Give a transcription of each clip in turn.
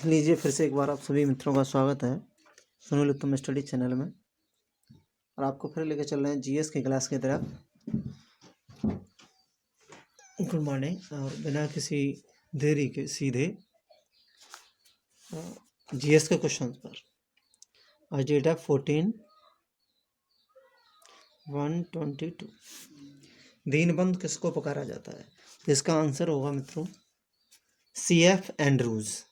लीजिए फिर से एक बार आप सभी मित्रों का स्वागत है सुनील उत्तम स्टडी चैनल में। और आपको फिर लेकर चल रहे हैं जीएस की क्लास की तरफ। Good morning. और बिना किसी देरी के सीधे जीएस के क्वेश्चन पर। आज डेट है 14/1/22। दीनबंधु किसको पुकारा जाता है? तो इसका आंसर होगा मित्रों CF एंड्रूज।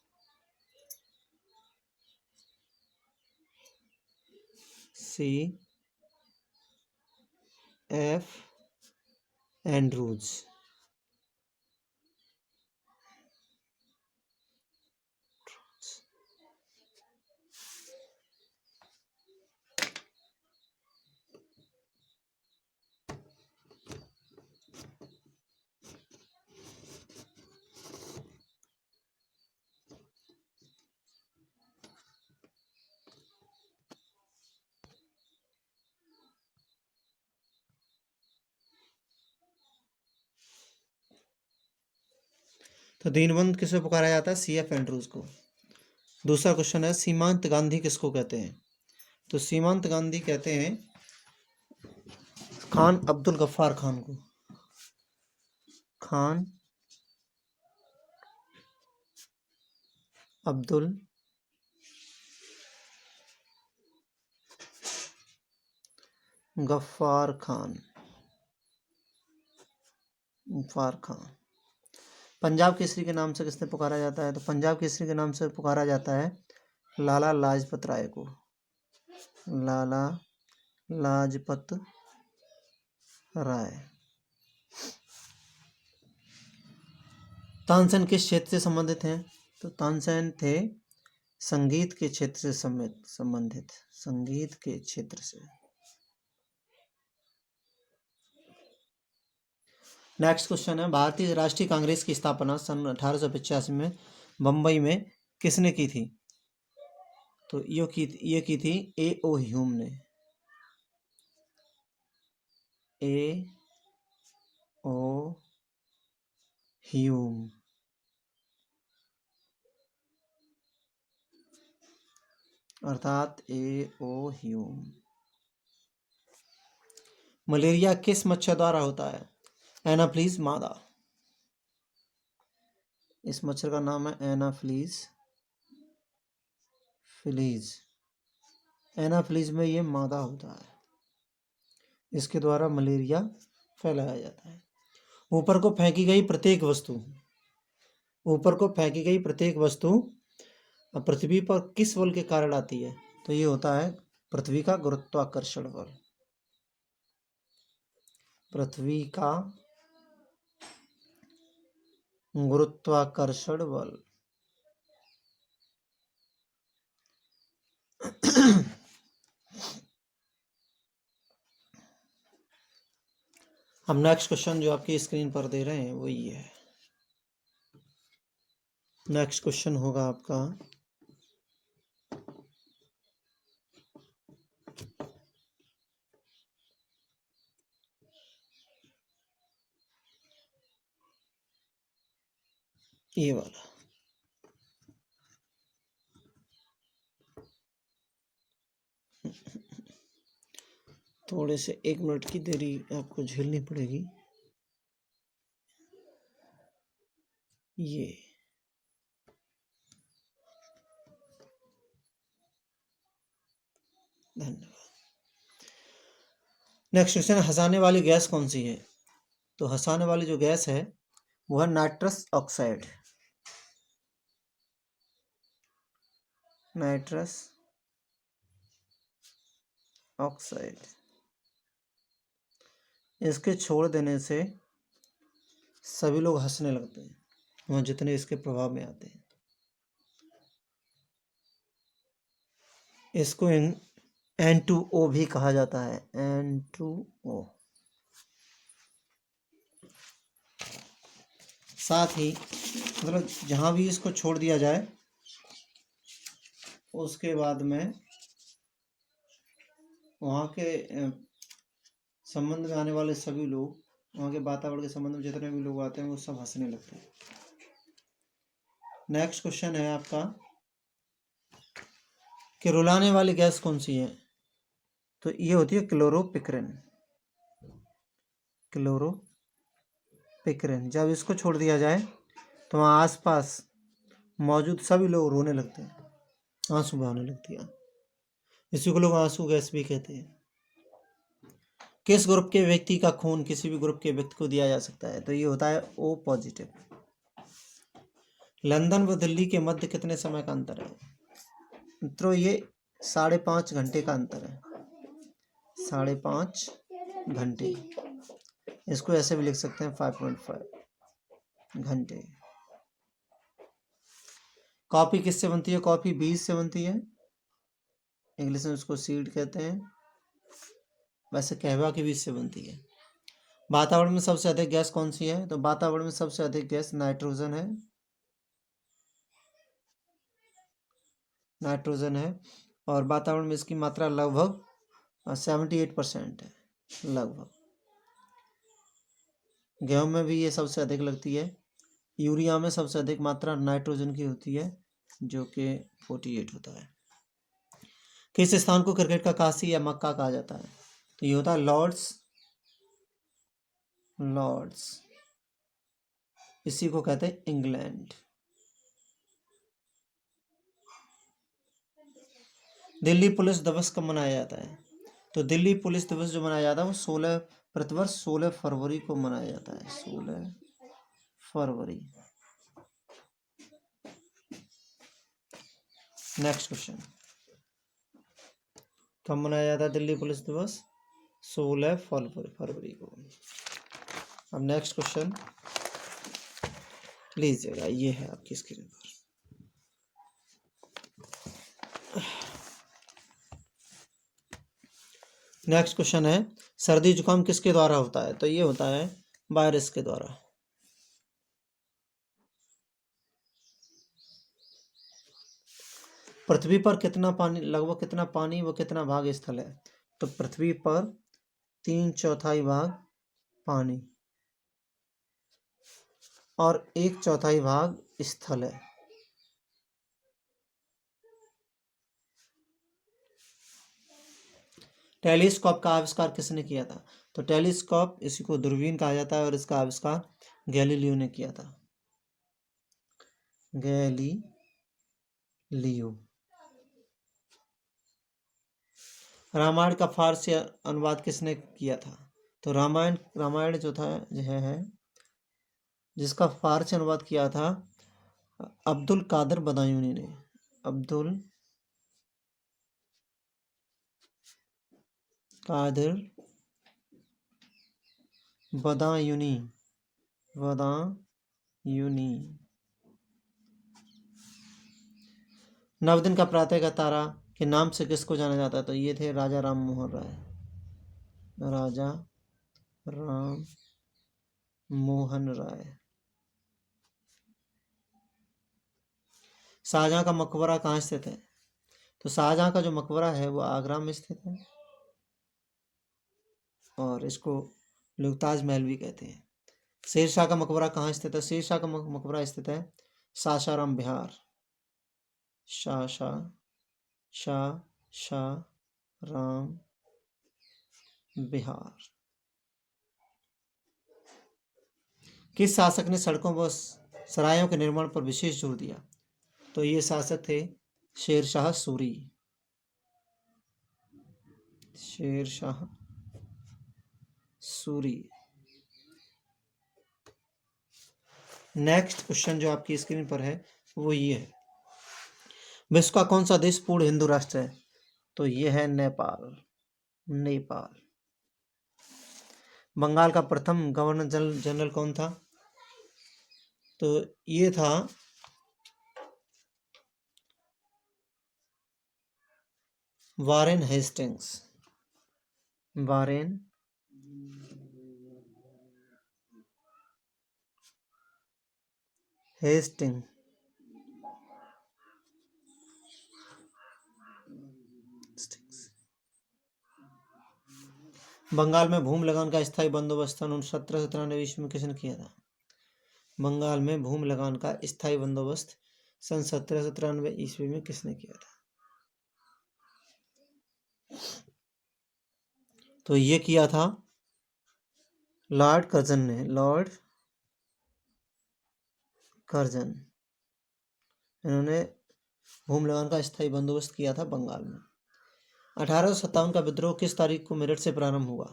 CF Andrews. तो दीनबंधु किसे पुकारा जाता है? CF एंड्रूज को। दूसरा क्वेश्चन है सीमांत गांधी किसको कहते हैं? तो सीमांत गांधी कहते हैं खान अब्दुल गफ्फार खान को। खान अब्दुल गफ्फार खान। पंजाब केसरी के नाम से किसने पुकारा जाता है? तो पंजाब केसरी के नाम से पुकारा जाता है लाला लाजपत राय को। लाला लाजपत राय। तानसेन किस क्षेत्र से संबंधित हैं? तो तानसेन थे संगीत के क्षेत्र से संबंधित। संगीत के क्षेत्र से। नेक्स्ट क्वेश्चन है भारतीय राष्ट्रीय कांग्रेस की स्थापना सन 1885 में बम्बई में किसने की थी? तो ये की थी A.O. ह्यूम ने। A.O. ह्यूम। अर्थात A.O. ह्यूम। मलेरिया किस मच्छर द्वारा होता है? एनाफ्लीज मादा। इस मच्छर का नाम है एनाफ्लीज। एनाफ्लीज में ये मादा होता है। इसके द्वारा मलेरिया फैलाया जाता है। ऊपर को फेंकी गई प्रत्येक वस्तु पृथ्वी पर किस बल के कारण आती है? तो ये होता है पृथ्वी का गुरुत्वाकर्षण बल। पृथ्वी का गुरुत्वाकर्षण बल। हम नेक्स्ट क्वेश्चन जो आपकी स्क्रीन पर दे रहे हैं वो ये है। नेक्स्ट क्वेश्चन होगा आपका ये वाला। थोड़े से 1 मिनट की देरी आपको झेलनी पड़ेगी। ये धन्यवाद। नेक्स्ट क्वेश्चन, हंसाने वाली गैस कौन सी है? तो हंसाने वाली जो गैस है वो है नाइट्रस ऑक्साइड। Nitrous oxide. इसके छोड़ देने से सभी लोग हंसने लगते हैं वहाँ जितने इसके प्रभाव में आते हैं। इसको N2O भी कहा जाता है। N2O। साथ ही मतलब जहाँ भी इसको छोड़ दिया जाए उसके बाद में वहाँ के संबंध में आने वाले सभी लोग, वहाँ के वातावरण के संबंध में जितने भी लोग आते हैं वो सब हंसने लगते हैं। नेक्स्ट क्वेश्चन है आपका कि रुलाने वाली गैस कौन सी है, तो ये होती है क्लोरोपिक्रेन। क्लोरोपिक्रेन। जब इसको छोड़ दिया जाए तो वहाँ आसपास मौजूद सभी लोग रोने लगते हैं, आंसू बहाने लगती है। इसी को लोग आंसू गैस भी कहते हैं। किस ग्रुप के व्यक्ति का खून किसी भी ग्रुप के व्यक्ति को दिया जा सकता है, तो ये होता है ओ पॉजिटिव। लंदन व दिल्ली के मध्य कितने समय का अंतर है, मित्रों ये 5.5 घंटे का अंतर है, 5.5 घंटे। इसको ऐसे भी लिख सकते हैं 5.5 घंटे। कॉफी किससे बनती है, कॉफी बीज से बनती है, इंग्लिश में उसको सीड कहते हैं, वैसे कहवा के बीज से बनती है। वातावरण में सबसे अधिक गैस कौन सी है, तो वातावरण में सबसे अधिक गैस नाइट्रोजन है, नाइट्रोजन है। और वातावरण में इसकी मात्रा लगभग 78% है, लगभग। गेहूं में भी ये सबसे अधिक लगती है। यूरिया में सबसे अधिक मात्रा नाइट्रोजन की होती है, जो कि 48 होता है। किस स्थान को क्रिकेट का काशी या मक्का कहा जाता है, तो ये होता है लॉर्ड्स। लॉर्ड्स इसी को कहते हैं इंग्लैंड। दिल्ली पुलिस दिवस कब मनाया जाता है, तो दिल्ली पुलिस दिवस जो मनाया जाता है वो प्रतिवर्ष 16 फरवरी को मनाया जाता है, 16 फरवरी। नेक्स्ट क्वेश्चन, कब मनाया जाता है दिल्ली पुलिस दिवस, 16 फरवरी को। अब नेक्स्ट क्वेश्चन लीजिएगा, ये है आपकी स्क्रीन पर। नेक्स्ट क्वेश्चन है, सर्दी जुकाम किसके द्वारा होता है, तो ये होता है वायरस के द्वारा। पृथ्वी पर कितना पानी, लगभग कितना पानी व कितना भाग स्थल है, तो पृथ्वी पर 3/4 भाग पानी और 1/4 भाग स्थल है। टेलीस्कोप का आविष्कार किसने किया था, तो टेलीस्कोप इसी को दूरबीन कहा जाता है और इसका आविष्कार गैलीलियो ने किया था, गैलीलियो। रामायण का फारसी अनुवाद किसने किया था, तो रामायण जो था है जिसका फारसी अनुवाद किया था अब्दुल कादिर बदायूनी ने, अब्दुल कादिर बदायूनी, नवदिन का प्रातः का तारा के नाम से किसको जाना जाता है, तो ये थे राजा राम मोहन राय, राजा राम मोहन राय। शाहजहां का मकबरा कहाँ स्थित है, तो शाहजहां का जो मकबरा है वो आगरा में स्थित है और इसको लोग ताजमहल भी कहते हैं। शेरशाह का मकबरा कहाँ स्थित है, शेरशाह का मकबरा स्थित है सासाराम बिहार, राम बिहार। किस शासक ने सड़कों व सरायों के निर्माण पर विशेष जोर दिया, तो ये शासक थे शेरशाह सूरी, शेरशाह सूरी। नेक्स्ट क्वेश्चन जो आपकी स्क्रीन पर है वो ये है, विश्व का कौन सा देश पूर्ण हिंदू राष्ट्र है, तो ये है नेपाल। बंगाल का प्रथम गवर्नर जनरल कौन था, तो ये था वारेन हेस्टिंग्स, बंगाल में भूमि लगान का स्थायी बंदोबस्त सन 1793 ईस्वी में किसने किया था, बंगाल में भूमि लगान का स्थायी बंदोबस्त सन 1793 ईस्वी में किसने किया था। तो ये किया था लॉर्ड कर्जन ने, लॉर्ड कर्जन। इन्होंने भूमि लगान का स्थायी बंदोबस्त किया था बंगाल में। 1857 का विद्रोह किस तारीख को मेरठ से प्रारंभ हुआ?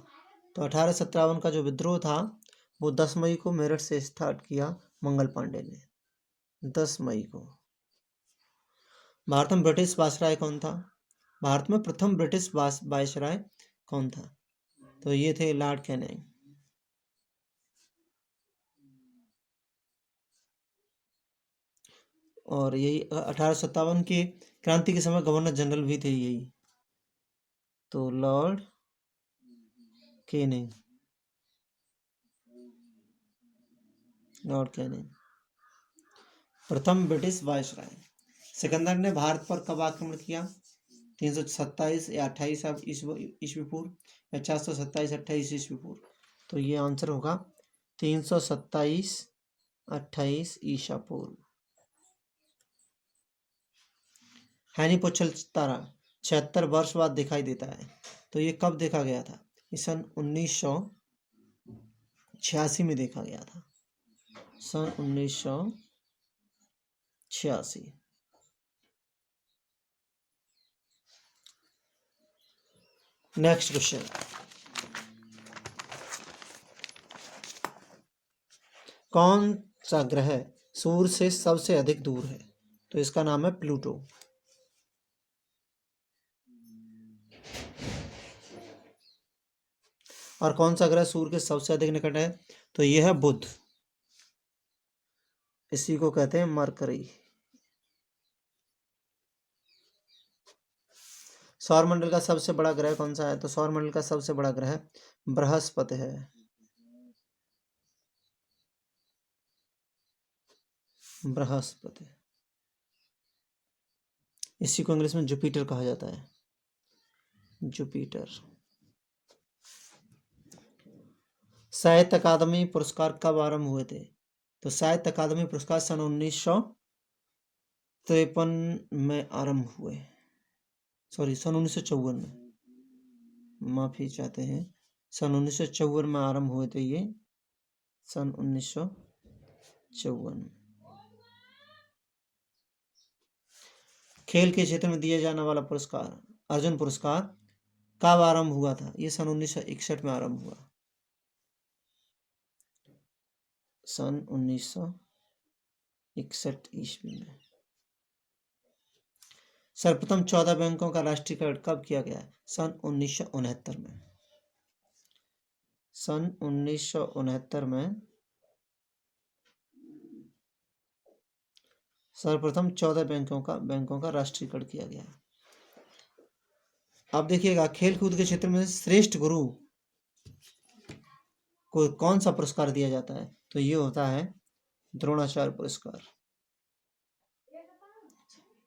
तो 1857 का जो विद्रोह था वो 10 मई को मेरठ से स्टार्ट किया मंगल पांडे ने, 10 मई को। भारत में ब्रिटिश वायसराय कौन था? भारत में प्रथम ब्रिटिश वायसराय कौन था? तो ये थे लॉर्ड कैनिंग। और यही 1857 की क्रांति के समय गवर्नर जनरल भी थे यही, तो लॉर्ड कैनिंग, लॉर्ड कैनिंग प्रथम ब्रिटिश वायसराय। सिकंदर ने भारत पर कब आक्रमण किया? 327 या 28 ईस्वी पूर्व या 427 28 ईस्वी पूर्व? तो ये आंसर होगा 327 28 ईसा पूर्व। हैनी पुच्छल तारा 76 वर्ष बाद दिखाई देता है, तो ये कब देखा गया था? ये सन 1986 में देखा गया था, सन 1986। नेक्स्ट क्वेश्चन, कौन सा ग्रह सूर्य से सबसे अधिक दूर है? तो इसका नाम है प्लूटो। और कौन सा ग्रह सूर्य के सबसे अधिक निकट है? तो यह है बुध, इसी को कहते हैं मरकरी। सौरमंडल का सबसे बड़ा ग्रह कौन सा है? तो सौरमंडल का सबसे बड़ा ग्रह बृहस्पति है, बृहस्पति। इसी को इंग्लिश में जुपिटर कहा जाता है, जुपिटर। साहित्य अकादमी पुरस्कार कब आरंभ हुए थे? तो साहित्य अकादमी पुरस्कार सन 1953 में आरंभ हुए, सॉरी सन 1954 में, माफी चाहते हैं, सन 1954 में आरंभ हुए थे ये, सन 1954। खेल के क्षेत्र में दिया जाने वाला पुरस्कार अर्जुन पुरस्कार कब आरंभ हुआ था? ये सन 1961 में आरंभ हुआ, सन 1961 ईस्वी में। सर्वप्रथम 14 बैंकों का राष्ट्रीयकरण कब किया गया? सन 1969 में, सन 1969 में सर्वप्रथम 14 बैंकों का राष्ट्रीयकरण किया गया। अब देखिएगा, खेल कूद के क्षेत्र में श्रेष्ठ गुरु को कौन सा पुरस्कार दिया जाता है? तो ये होता है द्रोणाचार्य पुरस्कार,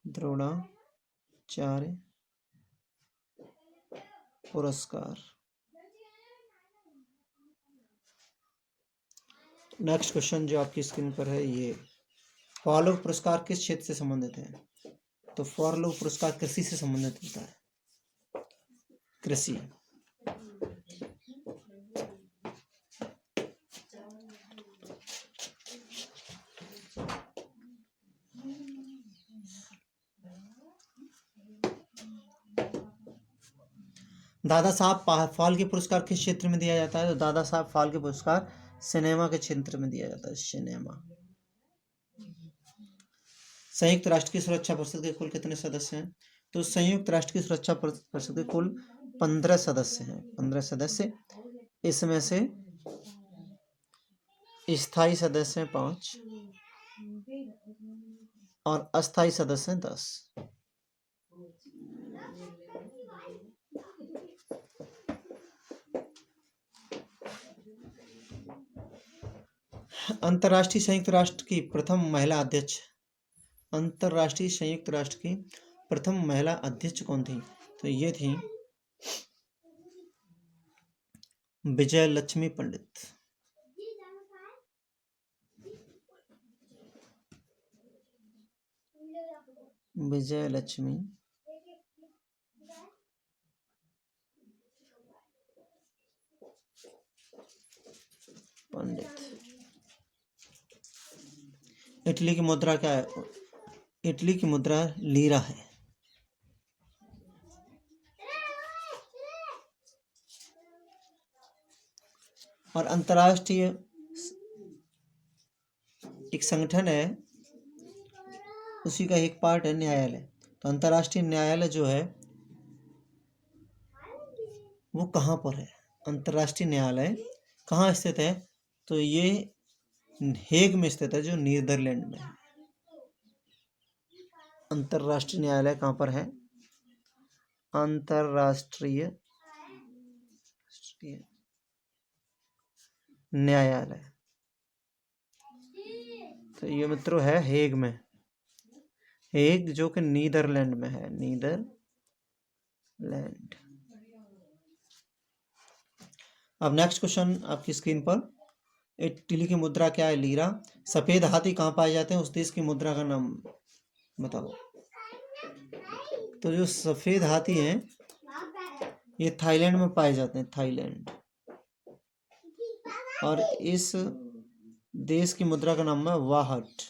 द्रोणाचार्य पुरस्कार। नेक्स्ट क्वेश्चन जो आपकी स्क्रीन पर है, ये फॉलो पुरस्कार किस क्षेत्र से संबंधित है? तो फॉलो पुरस्कार कृषि से संबंधित होता है, कृषि। दादा साहब फाल्के पुरस्कार किस क्षेत्र में दिया जाता है? तो दादा साहब फाल्के पुरस्कार सिनेमा के क्षेत्र में दिया जाता है, सिनेमा। संयुक्त राष्ट्र की सुरक्षा परिषद के कुल कितने सदस्य हैं? तो संयुक्त राष्ट्र की सुरक्षा परिषद के कुल 15 सदस्य हैं, 15 सदस्य। इसमें से स्थायी सदस्य हैं 5 और अस्थायी सदस्य हैं 10। अंतर्राष्ट्रीय संयुक्त राष्ट्र की प्रथम महिला अध्यक्ष, अंतर्राष्ट्रीय संयुक्त राष्ट्र की प्रथम महिला अध्यक्ष कौन थी? तो ये थी विजय लक्ष्मी पंडित। विजय लक्ष्मी इटली की मुद्रा क्या है? इटली की मुद्रा लीरा है। और अंतर्राष्ट्रीय एक संगठन है, उसी का एक पार्ट है न्यायालय। तो अंतर्राष्ट्रीय न्यायालय जो है वो कहाँ पर है? अंतर्राष्ट्रीय न्यायालय कहाँ स्थित है? तो ये हेग में स्थित है, जो नीदरलैंड में है। अंतर्राष्ट्रीय न्यायालय कहाँ पर है? अंतर्राष्ट्रीय न्यायालय तो ये मित्रों है हेग में। हेग जो कि नीदरलैंड में है, नीदरलैंड। अब नेक्स्ट क्वेश्चन आपकी स्क्रीन पर, इटली की मुद्रा क्या है? लीरा। सफेद हाथी कहाँ पाए जाते हैं? उस देश की मुद्रा का नाम बताओ। तो जो सफेद हाथी हैं ये थाईलैंड में पाए जाते हैं, थाईलैंड। और इस देश की मुद्रा का नाम है वाहट।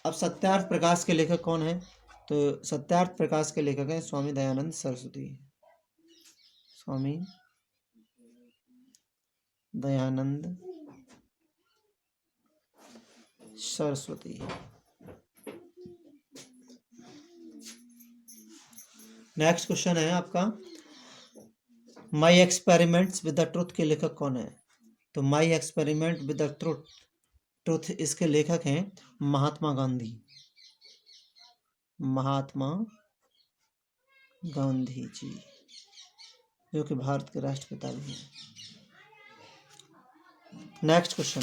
अब सत्यार्थ प्रकाश के लेखक कौन है? तो सत्यार्थ प्रकाश के लेखक हैं स्वामी दयानंद सरस्वती। स्वामी दयानंद सरस्वती। नेक्स्ट क्वेश्चन है आपका, my experiments with the truth के लेखक कौन है? तो my experiment with the truth इसके लेखक हैं महात्मा गांधी। महात्मा गांधी जी, जो कि भारत के राष्ट्रपिता भी हैं। नेक्स्ट क्वेश्चन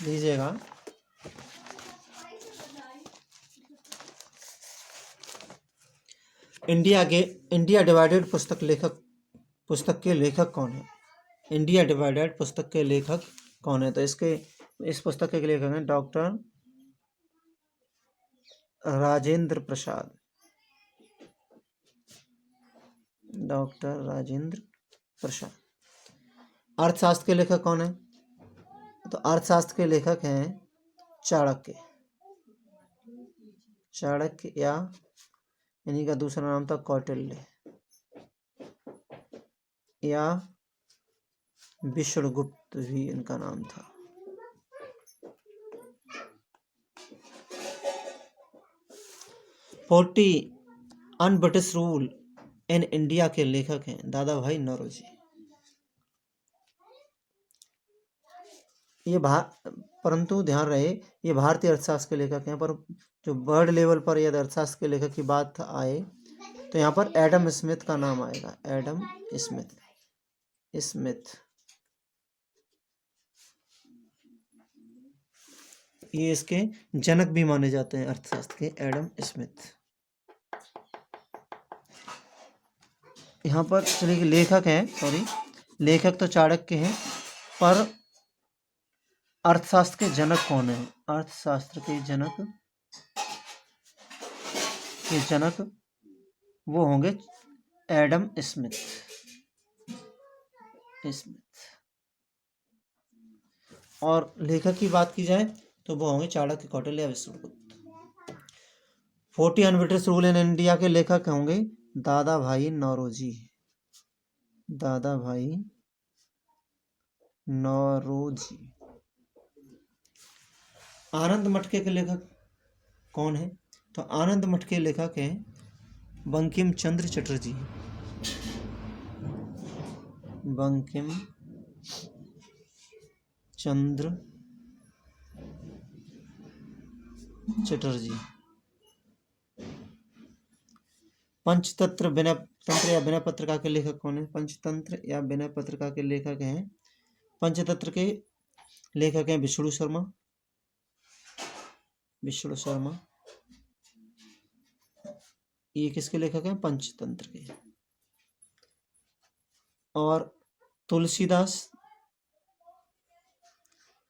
लीजिएगा, इंडिया डिवाइडेड पुस्तक के लेखक कौन है? इंडिया डिवाइडेड पुस्तक के लेखक कौन है? तो इस पुस्तक के लेखक हैं डॉक्टर राजेंद्र प्रसाद। डॉक्टर राजेंद्र प्रसाद। अर्थशास्त्र के लेखक कौन है? तो अर्थशास्त्र के लेखक हैं चाणक्य। चाणक्य या इन्हीं का दूसरा नाम था कौटिल्य या विष्णुगुप्त भी इनका नाम था। Forty un-British rule in India के लेखक हैं दादा भाई नौरोजी। परंतु ध्यान रहे ये भारतीय अर्थशास्त्र के लेखक हैं, पर जो वर्ल्ड लेवल पर यदि अर्थशास्त्र के लेखक की बात आए तो यहाँ पर एडम स्मिथ का नाम आएगा। एडम स्मिथ ये इसके जनक भी माने जाते हैं अर्थशास्त्र के, एडम स्मिथ। यहाँ पर चलिए लेखक हैं, लेखक तो चाणक्य हैं, पर अर्थशास्त्र के जनक कौन है? अर्थशास्त्र के जनक वो होंगे एडम स्मिथ। और लेखक की बात की जाए तो वो होंगे चाणक्य, कौटिल्य या Vishnugupta. 40 un-British rule in India के लेखक होंगे दादा भाई नौरोजी। दादा भाई नौरोजी। आनंद मटके के लेखक कौन है? तो आनंद मठ के लेखक हैं बंकिम चंद्र चटर्जी। बंकिम चंद्र चटर्जी। पंचतंत्र विनय तंत्र या विनय पत्रिका के लेखक कौन है? पंचतंत्र या विनय पत्रिका के लेखक हैं, पंचतंत्र के लेखक हैं विष्णु शर्मा। ये किसके लेखक हैं? पंचतंत्र के। और तुलसीदास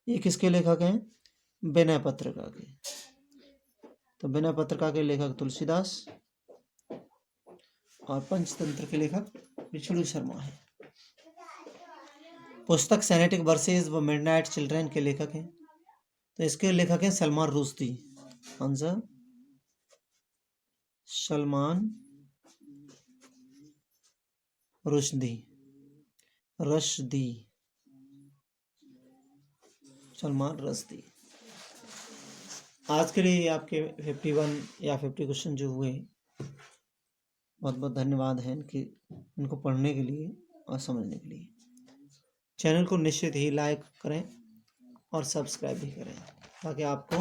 ये किसके लेखक हैं? विनय पत्रिका के। तो विनय पत्रिका के लेखक तुलसीदास और पंचतंत्र के लेखक विष्णु शर्मा है। पुस्तक सेनेटिक वर्सेस व मिडनाइट चिल्ड्रन के लेखक हैं, तो इसके लेखक हैं सलमान रुश्दी। आंसर सलमान रुश्दी, रश्दी, सलमान रश्दी। आज के लिए आपके 51 या 50 क्वेश्चन जो हुए, बहुत बहुत धन्यवाद है इनको पढ़ने के लिए और समझने के लिए। चैनल को निश्चित ही लाइक करें और सब्सक्राइब भी करें, ताकि आपको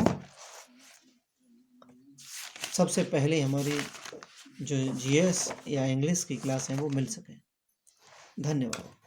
सबसे पहले हमारी जो जीएस या इंग्लिश की क्लास है वो मिल सके। धन्यवाद।